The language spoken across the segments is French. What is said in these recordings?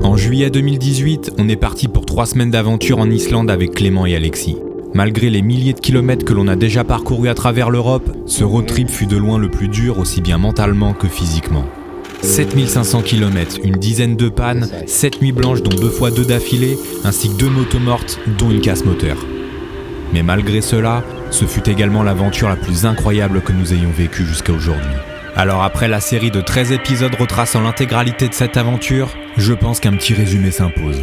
En juillet 2018, on est parti pour 3 semaines d'aventure en Islande avec Clément et Alexis. Malgré les milliers de kilomètres que l'on a déjà parcourus à travers l'Europe, ce road trip fut de loin le plus dur aussi bien mentalement que physiquement. 7500 km, une dizaine de pannes, 7 nuits blanches dont 2 fois 2 d'affilée, ainsi que 2 motos mortes dont une casse moteur. Mais malgré cela, ce fut également l'aventure la plus incroyable que nous ayons vécue jusqu'à aujourd'hui. Alors après la série de 13 épisodes retraçant l'intégralité de cette aventure, je pense qu'un petit résumé s'impose.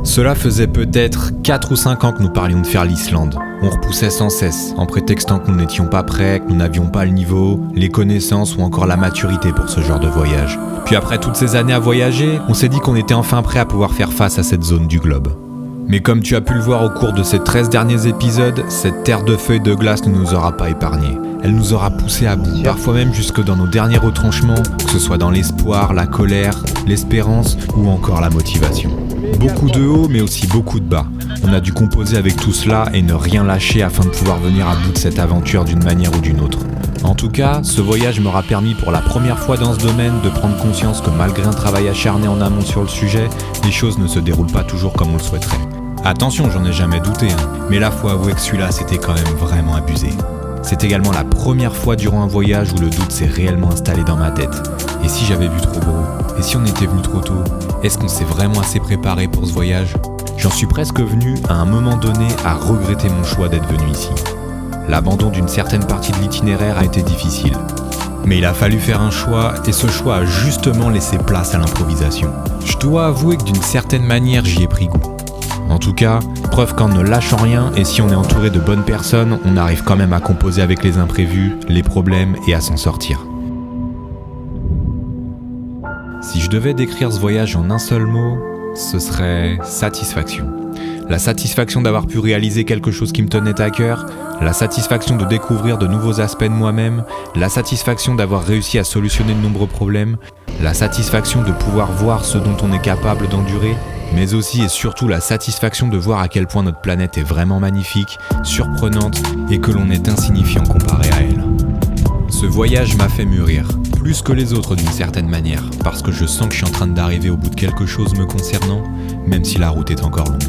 Cela faisait peut-être 4 ou 5 ans que nous parlions de faire l'Islande. On repoussait sans cesse, en prétextant que nous n'étions pas prêts, que nous n'avions pas le niveau, les connaissances ou encore la maturité pour ce genre de voyage. Puis après toutes ces années à voyager, on s'est dit qu'on était enfin prêt à pouvoir faire face à cette zone du globe. Mais comme tu as pu le voir au cours de ces 13 derniers épisodes, cette terre de feu et de glace ne nous aura pas épargnés. Elle nous aura poussés à bout, parfois même jusque dans nos derniers retranchements, que ce soit dans l'espoir, la colère, l'espérance ou encore la motivation. Beaucoup de hauts mais aussi beaucoup de bas. On a dû composer avec tout cela et ne rien lâcher afin de pouvoir venir à bout de cette aventure d'une manière ou d'une autre. En tout cas, ce voyage m'aura permis pour la première fois dans ce domaine de prendre conscience que malgré un travail acharné en amont sur le sujet, les choses ne se déroulent pas toujours comme on le souhaiterait. Attention, j'en ai jamais douté, mais là faut avouer que celui-là c'était quand même vraiment abusé. C'est également la première fois durant un voyage où le doute s'est réellement installé dans ma tête. Et si j'avais vu trop gros ? Et si on était venu trop tôt ? Est-ce qu'on s'est vraiment assez préparé pour ce voyage ? J'en suis presque venu, à un moment donné, à regretter mon choix d'être venu ici. L'abandon d'une certaine partie de l'itinéraire a été difficile. Mais il a fallu faire un choix, et ce choix a justement laissé place à l'improvisation. Je dois avouer que d'une certaine manière, j'y ai pris goût. En tout cas, preuve qu'en ne lâchant rien et si on est entouré de bonnes personnes, on arrive quand même à composer avec les imprévus, les problèmes et à s'en sortir. Si je devais décrire ce voyage en un seul mot, ce serait satisfaction. la satisfaction d'avoir pu réaliser quelque chose qui me tenait à cœur, la satisfaction de découvrir de nouveaux aspects de moi-même, la satisfaction d'avoir réussi à solutionner de nombreux problèmes, la satisfaction de pouvoir voir ce dont on est capable d'endurer, mais aussi et surtout la satisfaction de voir à quel point notre planète est vraiment magnifique, surprenante et que l'on est insignifiant comparé à elle. Ce voyage m'a fait mûrir, plus que les autres d'une certaine manière, parce que je sens que je suis en train d'arriver au bout de quelque chose me concernant, même si la route est encore longue.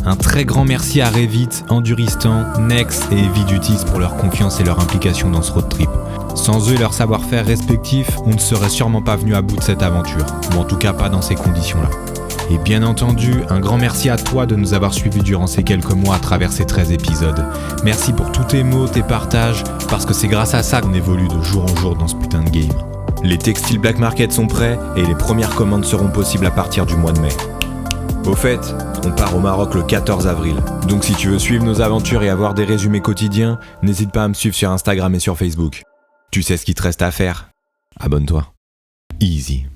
Un très grand merci à Revit, Enduristan, Nex et Evidutis pour leur confiance et leur implication dans ce road trip. Sans eux et leur savoir-faire respectifs, on ne serait sûrement pas venu à bout de cette aventure, ou en tout cas pas dans ces conditions-là. Et bien entendu, un grand merci à toi de nous avoir suivis durant ces quelques mois à travers ces 13 épisodes. Merci pour tous tes mots, tes partages, parce que c'est grâce à ça qu'on évolue de jour en jour dans ce putain de game. Les textiles Black Market sont prêts et les premières commandes seront possibles à partir du mois de mai. Au fait, on part au Maroc le 14 avril. Donc si tu veux suivre nos aventures et avoir des résumés quotidiens, n'hésite pas à me suivre sur Instagram et sur Facebook. Tu sais ce qu'il te reste à faire. Abonne-toi. Easy.